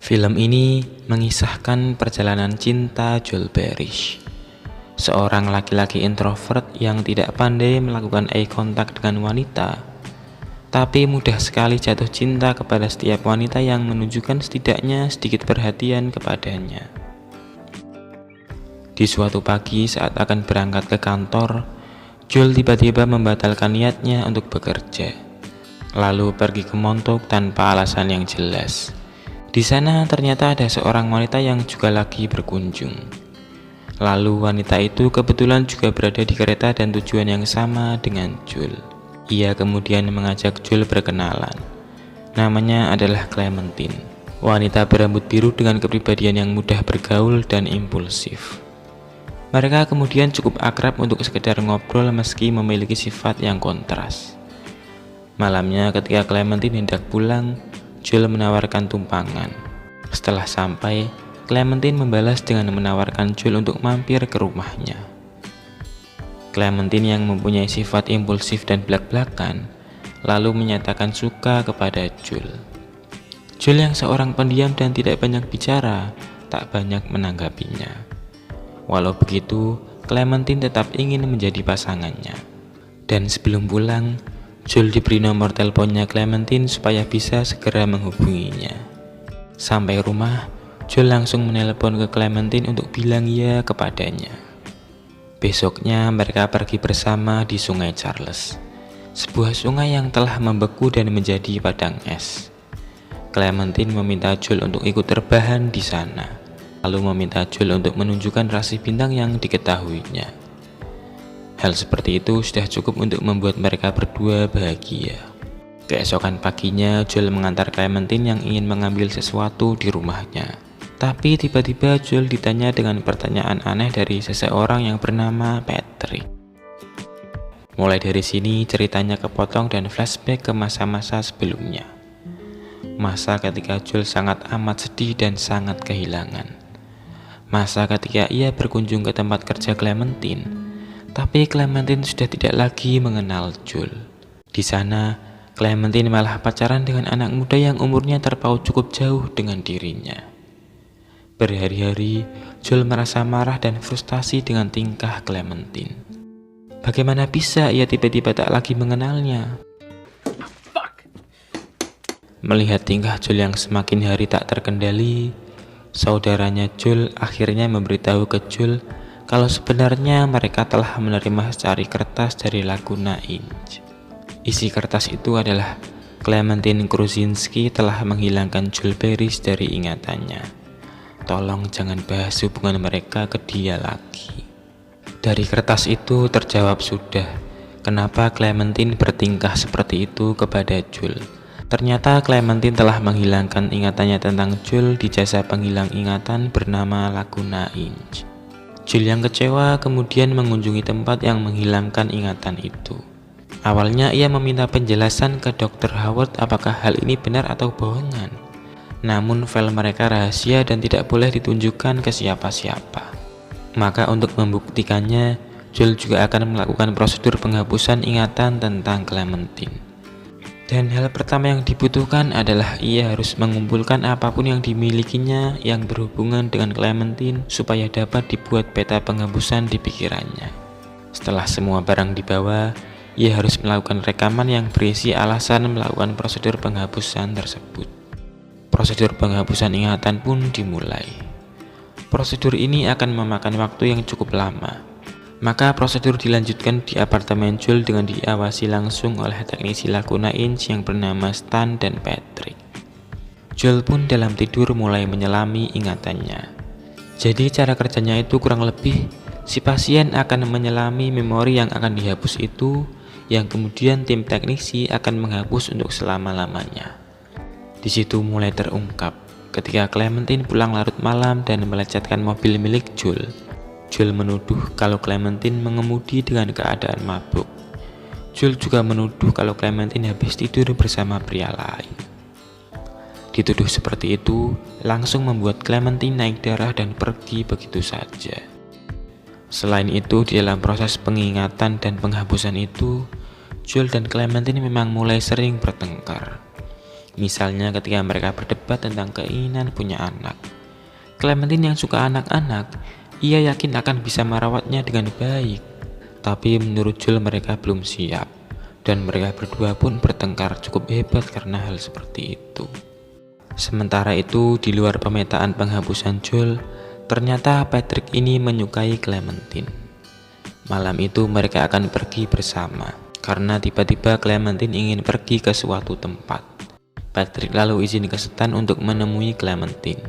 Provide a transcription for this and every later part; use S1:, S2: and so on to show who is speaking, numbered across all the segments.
S1: Film ini mengisahkan perjalanan cinta Joel Barish, seorang laki-laki introvert yang tidak pandai melakukan eye contact dengan wanita, tapi mudah sekali jatuh cinta kepada setiap wanita yang menunjukkan setidaknya sedikit perhatian kepadanya. Di suatu pagi saat akan berangkat ke kantor, Joel tiba-tiba membatalkan niatnya untuk bekerja, lalu pergi ke Montauk tanpa alasan yang jelas. Di sana ternyata ada seorang wanita yang juga lagi berkunjung. Lalu wanita itu kebetulan juga berada di kereta dan tujuan yang sama dengan Joel. Ia kemudian mengajak Joel berkenalan. Namanya adalah Clementine, wanita berambut biru dengan kepribadian yang mudah bergaul dan impulsif. Mereka kemudian cukup akrab untuk sekedar ngobrol meski memiliki sifat yang kontras. Malamnya ketika Clementine hendak pulang, Joel menawarkan tumpangan. Setelah sampai, Clementine membalas dengan menawarkan Joel untuk mampir ke rumahnya. Clementine yang mempunyai sifat impulsif dan blak-blakan, lalu menyatakan suka kepada Joel. Joel yang seorang pendiam dan tidak banyak bicara, tak banyak menanggapinya. Walau begitu, Clementine tetap ingin menjadi pasangannya. Dan sebelum pulang, Joel diberi nomor teleponnya Clementine supaya bisa segera menghubunginya. Sampai rumah, Joel langsung menelpon ke Clementine untuk bilang ya kepadanya. Besoknya mereka pergi bersama di Sungai Charles, sebuah sungai yang telah membeku dan menjadi padang es. Clementine meminta Joel untuk ikut terbahan di sana, lalu meminta Joel untuk menunjukkan rasi bintang yang diketahuinya. Hal seperti itu sudah cukup untuk membuat mereka berdua bahagia. Keesokan paginya, Joel mengantar Clementine yang ingin mengambil sesuatu di rumahnya. Tapi tiba-tiba Joel ditanya dengan pertanyaan aneh dari seseorang yang bernama Patrick. Mulai dari sini ceritanya kepotong dan flashback ke masa-masa sebelumnya. Masa ketika Joel sangat amat sedih dan sangat kehilangan. Masa ketika ia berkunjung ke tempat kerja Clementine, tapi Clementine sudah tidak lagi mengenal Joel. Di sana, Clementine malah pacaran dengan anak muda yang umurnya terpaut cukup jauh dengan dirinya. Berhari-hari, Joel merasa marah dan frustasi dengan tingkah Clementine. Bagaimana bisa ia tiba-tiba tak lagi mengenalnya? Melihat tingkah Joel yang semakin hari tak terkendali, saudaranya Joel akhirnya memberitahu ke Joel kalau sebenarnya mereka telah menerima secari kertas dari Laguna Inch. Isi kertas itu adalah Clementine Kruczynski telah menghilangkan Joel Barish dari ingatannya. Tolong jangan bahas hubungan mereka ke dia lagi. Dari kertas itu terjawab sudah, kenapa Clementine bertingkah seperti itu kepada Joel. Ternyata Clementine telah menghilangkan ingatannya tentang Joel di jasa penghilang ingatan bernama Laguna Inch. Joel yang kecewa kemudian mengunjungi tempat yang menghilangkan ingatan itu. Awalnya ia meminta penjelasan ke Dr. Howard apakah hal ini benar atau bohongan. Namun file mereka rahasia dan tidak boleh ditunjukkan ke siapa-siapa. Maka untuk membuktikannya, Joel juga akan melakukan prosedur penghapusan ingatan tentang Clementine. Dan hal pertama yang dibutuhkan adalah ia harus mengumpulkan apapun yang dimilikinya yang berhubungan dengan Clementine supaya dapat dibuat peta penghapusan di pikirannya. Setelah semua barang dibawa, ia harus melakukan rekaman yang berisi alasan melakukan prosedur penghapusan tersebut. Prosedur penghapusan ingatan pun dimulai. Prosedur ini akan memakan waktu yang cukup lama. Maka prosedur dilanjutkan di apartemen Joel dengan diawasi langsung oleh teknisi Laguna Inch yang bernama Stan dan Patrick. Joel pun dalam tidur mulai menyelami ingatannya. Jadi cara kerjanya itu kurang lebih si pasien akan menyelami memori yang akan dihapus itu, yang kemudian tim teknisi akan menghapus untuk selama-lamanya. Di situ mulai terungkap ketika Clementine pulang larut malam dan melecetkan mobil milik Joel. Joel menuduh kalau Clementine mengemudi dengan keadaan mabuk. Joel juga menuduh kalau Clementine habis tidur bersama pria lain. Dituduh seperti itu langsung membuat Clementine naik darah dan pergi begitu saja. Selain itu, di dalam proses pengingatan dan penghapusan itu, Joel dan Clementine memang mulai sering bertengkar. Misalnya ketika mereka berdebat tentang keinginan punya anak. Clementine yang suka anak-anak, ia yakin akan bisa merawatnya dengan baik. Tapi menurut Jules mereka belum siap, dan mereka berdua pun bertengkar cukup hebat karena hal seperti itu. Sementara itu, di luar pemetaan penghapusan Jules, ternyata Patrick ini menyukai Clementine. Malam itu mereka akan pergi bersama, karena tiba-tiba Clementine ingin pergi ke suatu tempat. Patrick lalu izin ke Stan untuk menemui Clementine.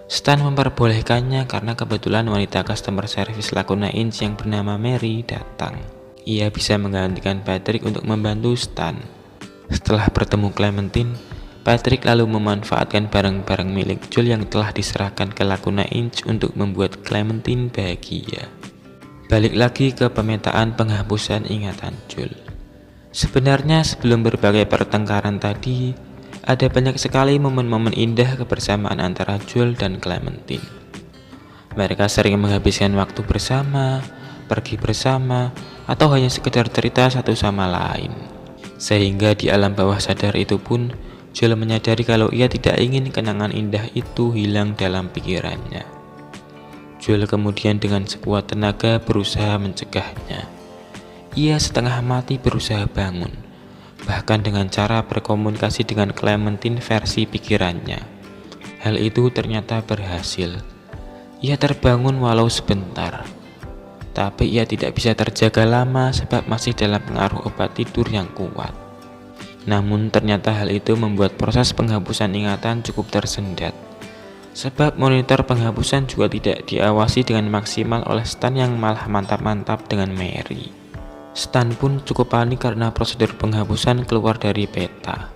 S1: Stan memperbolehkannya karena kebetulan wanita customer service Laguna Inch yang bernama Mary datang. Ia bisa menggantikan Patrick untuk membantu Stan. Setelah bertemu Clementine, Patrick lalu memanfaatkan barang-barang milik Jules yang telah diserahkan ke Laguna Inch untuk membuat Clementine bahagia. Balik lagi ke pemetaan penghapusan ingatan Jules. Sebenarnya sebelum berbagai pertengkaran tadi, ada banyak sekali momen-momen indah kebersamaan antara Jules dan Clementine. Mereka sering menghabiskan waktu bersama, pergi bersama, atau hanya sekedar cerita satu sama lain. Sehingga di alam bawah sadar itu pun, Jules menyadari kalau ia tidak ingin kenangan indah itu hilang dalam pikirannya. Jules kemudian dengan sekuat tenaga berusaha mencegahnya. Ia setengah mati berusaha bangun, bahkan dengan cara berkomunikasi dengan Clementine versi pikirannya. Hal itu ternyata berhasil. Ia terbangun walau sebentar, tapi ia tidak bisa terjaga lama sebab masih dalam pengaruh obat tidur yang kuat. Namun ternyata hal itu membuat proses penghapusan ingatan cukup tersendat, sebab monitor penghapusan juga tidak diawasi dengan maksimal oleh Stan yang malah mantap-mantap dengan Mary. Stan pun cukup panik karena prosedur penghapusan keluar dari peta.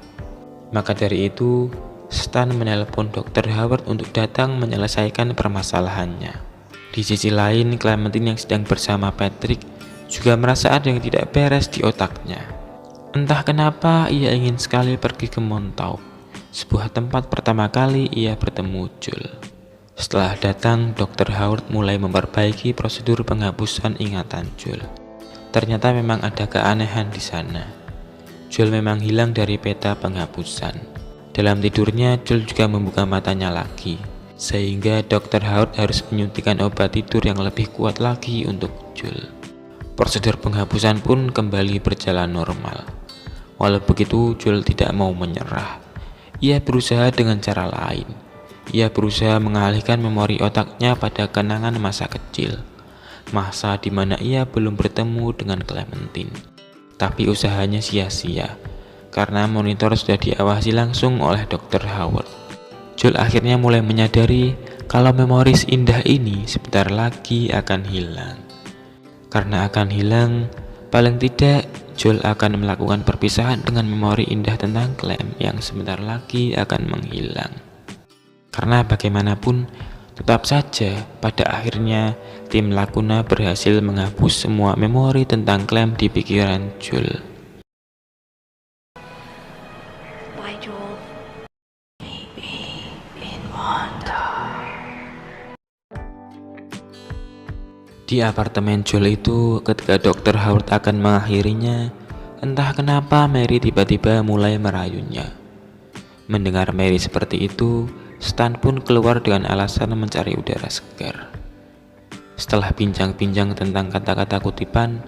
S1: Maka dari itu, Stan menelpon Dr. Howard untuk datang menyelesaikan permasalahannya. Di sisi lain, Clementine yang sedang bersama Patrick juga merasa ada yang tidak beres di otaknya. Entah kenapa ia ingin sekali pergi ke Montauk, sebuah tempat pertama kali ia bertemu Jules. Setelah datang, Dr. Howard mulai memperbaiki prosedur penghapusan ingatan Jules. Ternyata memang ada keanehan di sana. Jules memang hilang dari peta penghapusan. Dalam tidurnya, Jules juga membuka matanya lagi, sehingga Dr. Howard harus menyuntikkan obat tidur yang lebih kuat lagi untuk Jules. Prosedur penghapusan pun kembali berjalan normal. Walau begitu, Jules tidak mau menyerah. Ia berusaha dengan cara lain. Ia berusaha mengalihkan memori otaknya pada kenangan masa kecil, masa di mana ia belum bertemu dengan Clementine. Tapi usahanya sia-sia, karena monitor sudah diawasi langsung oleh Dr. Howard. Jules akhirnya mulai menyadari kalau memori indah ini sebentar lagi akan hilang. Karena akan hilang, paling tidak Jules akan melakukan perpisahan dengan memori indah tentang Clem yang sebentar lagi akan menghilang. Karena bagaimanapun, tetap saja pada akhirnya tim Laguna berhasil menghapus semua memori tentang Clem di pikiran Jules.
S2: Bye, Joel.
S1: Di apartemen Jules itu, ketika Dr. Howard akan mengakhirinya, entah kenapa Mary tiba-tiba mulai merayunya. Mendengar Mary seperti itu, Stan pun keluar dengan alasan mencari udara segar. Setelah bincang-bincang tentang kata-kata kutipan,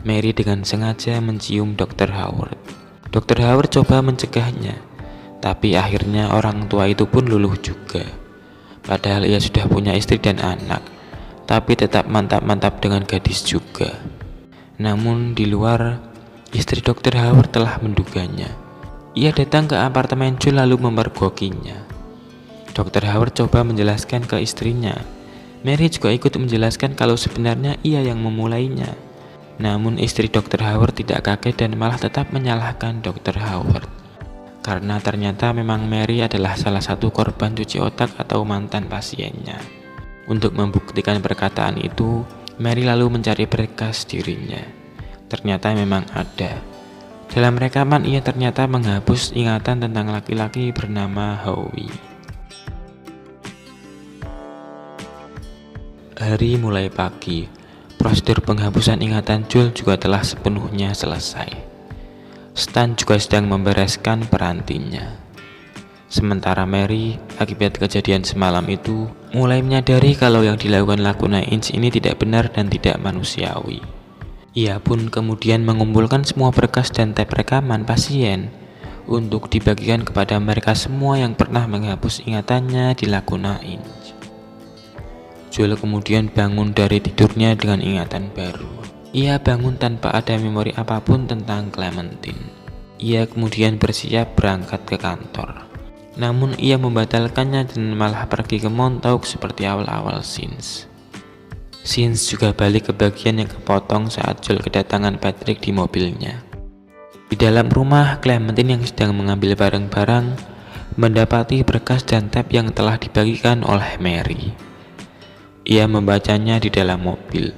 S1: Mary dengan sengaja mencium Dr. Howard. Dr. Howard coba mencegahnya, tapi akhirnya orang tua itu pun luluh juga. Padahal ia sudah punya istri dan anak, tapi tetap mantap-mantap dengan gadis juga. Namun di luar, istri Dr. Howard telah menduganya. Ia datang ke apartemen Jules lalu memergokinya. Dr. Howard coba menjelaskan ke istrinya. Mary juga ikut menjelaskan kalau sebenarnya ia yang memulainya. Namun istri Dr. Howard tidak kaget dan malah tetap menyalahkan Dr. Howard. Karena ternyata memang Mary adalah salah satu korban cuci otak atau mantan pasiennya. Untuk membuktikan perkataan itu, Mary lalu mencari berkas dirinya. Ternyata memang ada. Dalam rekaman ia ternyata menghapus ingatan tentang laki-laki bernama Howie. Hari mulai pagi, prosedur penghapusan ingatan Jules juga telah sepenuhnya selesai. Stan juga sedang membereskan perantinya. Sementara Mary, akibat kejadian semalam itu, mulai menyadari kalau yang dilakukan Laguna Inch ini tidak benar dan tidak manusiawi. Ia pun kemudian mengumpulkan semua berkas dan tape rekaman pasien untuk dibagikan kepada mereka semua yang pernah menghapus ingatannya di Laguna Inch. Joel kemudian bangun dari tidurnya dengan ingatan baru. Ia bangun tanpa ada memori apapun tentang Clementine. Ia kemudian bersiap berangkat ke kantor. Namun ia membatalkannya dan malah pergi ke Montauk seperti awal-awal scenes. Scenes juga balik ke bagian yang kepotong saat Joel kedatangan Patrick di mobilnya. Di dalam rumah, Clementine yang sedang mengambil barang-barang mendapati berkas dan tab yang telah dibagikan oleh Mary. Ia membacanya di dalam mobil.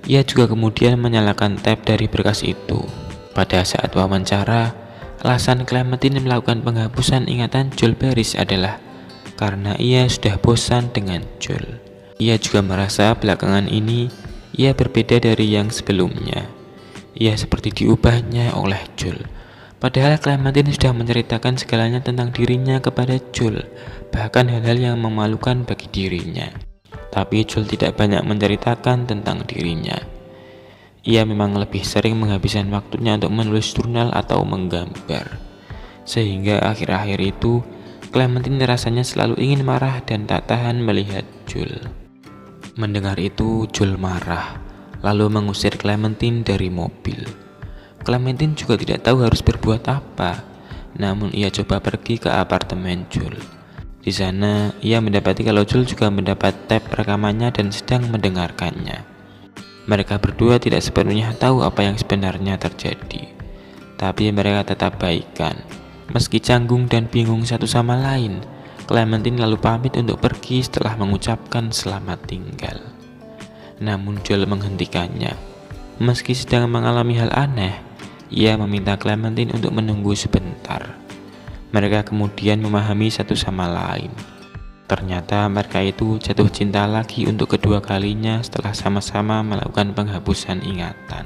S1: Ia juga kemudian menyalakan tab dari berkas itu. Pada saat wawancara, alasan Clementine melakukan penghapusan ingatan Joel Parrish adalah karena ia sudah bosan dengan Joel. Ia juga merasa belakangan ini ia berbeda dari yang sebelumnya. Ia seperti diubahnya oleh Joel. Padahal Clementine sudah menceritakan segalanya tentang dirinya kepada Joel, bahkan hal-hal yang memalukan bagi dirinya. Tapi Joel tidak banyak menceritakan tentang dirinya. Ia memang lebih sering menghabiskan waktunya untuk menulis jurnal atau menggambar. Sehingga akhir-akhir itu, Clementine rasanya selalu ingin marah dan tak tahan melihat Joel. Mendengar itu, Joel marah, lalu mengusir Clementine dari mobil. Clementine juga tidak tahu harus berbuat apa, namun ia coba pergi ke apartemen Joel. Di sana, ia mendapati kalau Joel juga mendapat tape rekamannya dan sedang mendengarkannya. Mereka berdua tidak sepenuhnya tahu apa yang sebenarnya terjadi, tapi mereka tetap baikan. Meski canggung dan bingung satu sama lain, Clementine lalu pamit untuk pergi setelah mengucapkan selamat tinggal. Namun Joel menghentikannya. Meski sedang mengalami hal aneh, ia meminta Clementine untuk menunggu sebentar. Mereka kemudian memahami satu sama lain. Ternyata mereka itu jatuh cinta lagi untuk kedua kalinya setelah sama-sama melakukan penghapusan ingatan.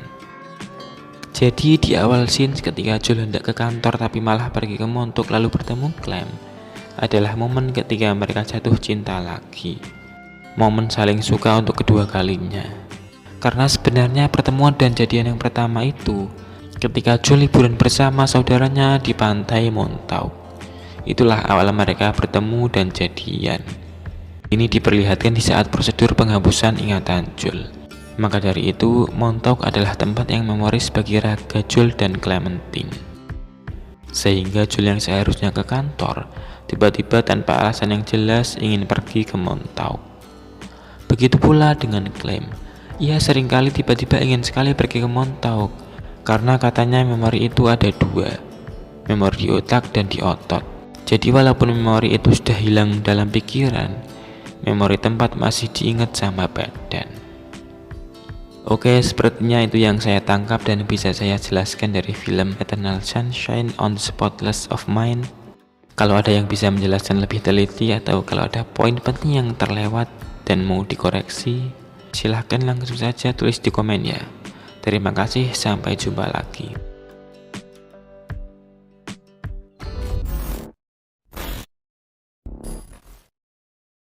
S1: Jadi di awal scene ketika Joel hendak ke kantor tapi malah pergi ke Montauk lalu bertemu Clem adalah momen ketika mereka jatuh cinta lagi. Momen saling suka untuk kedua kalinya. Karena sebenarnya pertemuan dan jadian yang pertama itu ketika Joel liburan bersama saudaranya di pantai Montauk. Itulah awal mereka bertemu dan jadian. Ini diperlihatkan di saat prosedur penghapusan ingatan Joel. Maka dari itu, Montauk adalah tempat yang memoris bagi raga Joel dan Clementine. Sehingga Joel yang seharusnya ke kantor, tiba-tiba tanpa alasan yang jelas ingin pergi ke Montauk. Begitu pula dengan Clem. Ia seringkali tiba-tiba ingin sekali pergi ke Montauk, karena katanya memori itu ada dua, memori di otak dan di otot. Jadi walaupun memori itu sudah hilang dalam pikiran, memori tempat masih diingat sama badan. Oke, sepertinya itu yang saya tangkap dan bisa saya jelaskan dari film Eternal Sunshine on the Spotless of Mind. Kalau ada yang bisa menjelaskan lebih teliti atau kalau ada poin penting yang terlewat dan mau dikoreksi, silahkan langsung saja tulis di komen ya. Terima kasih, sampai jumpa lagi.